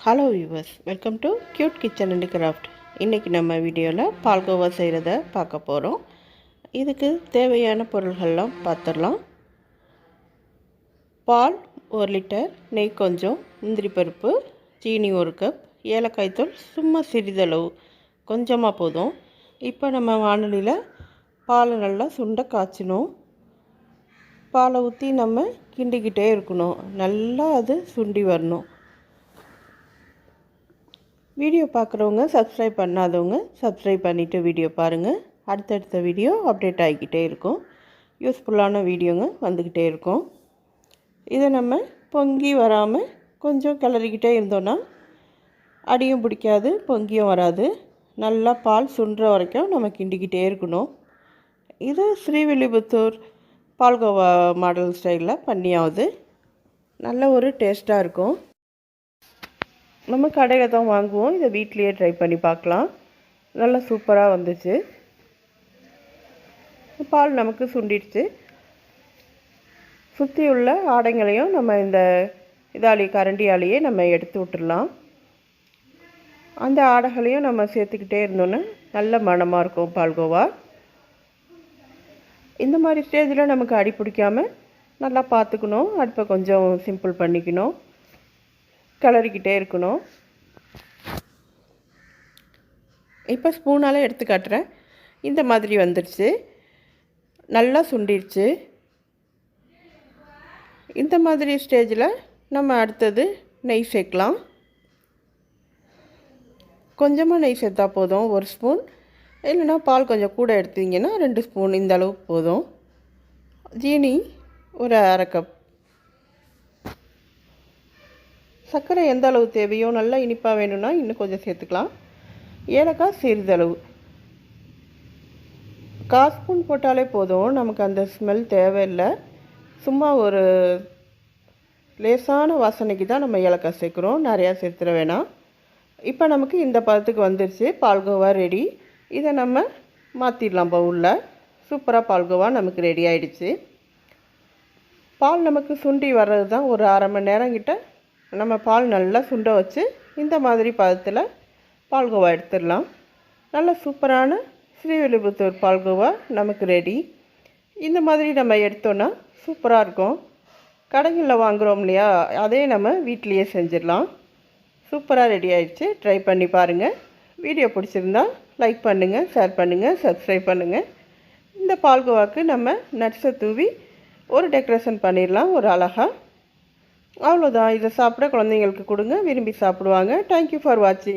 Hello viewers, welcome to cute kitchen and craft. இன்றைக்கி நம்ம வீடியோவில் பால்கோவா செய்கிறத பார்க்க போகிறோம். இதுக்கு தேவையான பொருள்கள்லாம் பார்த்துடலாம். பால் 1 லிட்டர், நெய் கொஞ்சம், முந்திரி பருப்பு, சீனி 1 கப், ஏலக்காய் தூள் சும்மா சிறிதளவு, கொஞ்சமாக போதும். இப்போ நம்ம வானலியில் பாலை நல்லா சுண்ட காய்ச்சணும். பாலை ஊற்றி நம்ம கிண்டிக்கிட்டே இருக்கணும். நல்லா அது சுண்டி வரணும். வீடியோ பார்க்குறவங்க சப்ஸ்கிரைப் பண்ணாதவங்க சப்ஸ்கிரைப் பண்ணிவிட்டு வீடியோ பாருங்கள். அடுத்தடுத்த வீடியோ அப்டேட் ஆகிக்கிட்டே இருக்கும். யூஸ்ஃபுல்லான வீடியோங்க வந்துக்கிட்டே இருக்கும். இதை நம்ம பொங்கி வராமல் கொஞ்சம் கிளறிக்கிட்டே இருந்தோன்னா அடியும் பிடிக்காது, பொங்கியும் வராது. நல்லா பால் சுண்டுற வரைக்கும் நம்ம கிண்டிக்கிட்டே இருக்கணும். இது ஸ்ரீவில்லிபுத்தூர் பால்கோவா மாடல் ஸ்டைலில் பண்ணியாவது நல்ல ஒரு டேஸ்ட்டாக இருக்கும். நம்ம கடையில் தான் வாங்குவோம். இதை வீட்லேயே ட்ரை பண்ணி பார்க்கலாம். நல்லா சூப்பராக வந்துச்சு. பால் நமக்கு சுண்டிடுச்சு. சுற்றி உள்ள ஆடைங்களையும் நம்ம இந்த கரண்டியாலேயே நம்ம எடுத்து விட்டுடலாம். அந்த ஆடைகளையும் நம்ம சேர்த்துக்கிட்டே இருந்தோன்னா நல்ல மணமாக இருக்கும் பால்கோவா. இந்த மாதிரி ஸ்டேஜில் நமக்கு அடி பிடிக்காமல் நல்லா பார்த்துக்கணும். அடுப்பை கொஞ்சம் சிம்பிள் பண்ணிக்கணும். கிளறிக்கிட்டே இருக்கணும். இப்போ ஸ்பூனால் எடுத்து காட்டுறேன். இந்த மாதிரி வந்துடுச்சு. நல்லா சுண்டிடுச்சு. இந்த மாதிரி ஸ்டேஜில் நம்ம அடுத்தது நெய் சேர்க்கலாம். கொஞ்சமாக நெய் சேர்த்தா போதும், 1 ஸ்பூன். இல்லைனா பால் கொஞ்சம் கூட எடுத்தீங்கன்னா 2 ஸ்பூன், இந்த அளவுக்கு போதும். ஜீனி ஒரு 1/2 கப். சர்க்கரை எந்த அளவு தேவையோ, நல்லா இனிப்பாக வேணும்னா இன்னும் கொஞ்சம் சேர்த்துக்கலாம். ஏலக்காய் சிறிதளவு, 1/4 ஸ்பூன் போட்டாலே போதும். நமக்கு அந்த ஸ்மெல் தேவையில்லை. சும்மா ஒரு லேசான வாசனைக்கு தான் நம்ம ஏலக்காய் சேர்க்குறோம், நிறையா சேர்த்துட வேணாம். இப்போ நமக்கு இந்த பதத்துக்கு வந்துடுச்சு. பால்கோவா ரெடி. இதை நம்ம மாற்றிடலாம் பவுலில். சூப்பராக பால்கோவா நமக்கு ரெடி ஆகிடுச்சு. பால் நமக்கு சுண்டி வர்றது தான் ஒரு 1/2 மணி நேரம் கிட்ட நம்ம பால் நல்லா சுண்ட வச்சு இந்த மாதிரி பதத்தில் பால்கோவா எடுத்துடலாம். நல்ல சூப்பரான ஸ்ரீவில்லிபுத்தூர் பால்கோவா நமக்கு ரெடி. இந்த மாதிரி நம்ம எடுத்தோன்னா சூப்பராக இருக்கும். கடைகளில் வாங்குகிறோம் இல்லையா, அதே நம்ம வீட்லேயே செஞ்சிடலாம். சூப்பராக ரெடி ஆகிடுச்சு. ட்ரை பண்ணி பாருங்கள். வீடியோ பிடிச்சிருந்தா லைக் பண்ணுங்கள், ஷேர் பண்ணுங்கள், சப்ஸ்கிரைப் பண்ணுங்கள். இந்த பால்கோவாவுக்கு நம்ம நட்ஸை தூவி ஒரு டெக்கரேஷன் பண்ணிடலாம் ஒரு அழகாக. அவ்வளோதான். இதை சாப்பிட குழந்தைங்களுக்கு கொடுங்க, விரும்பி சாப்பிடுவாங்க. தேங்க்யூ ஃபார் வாட்சிங்.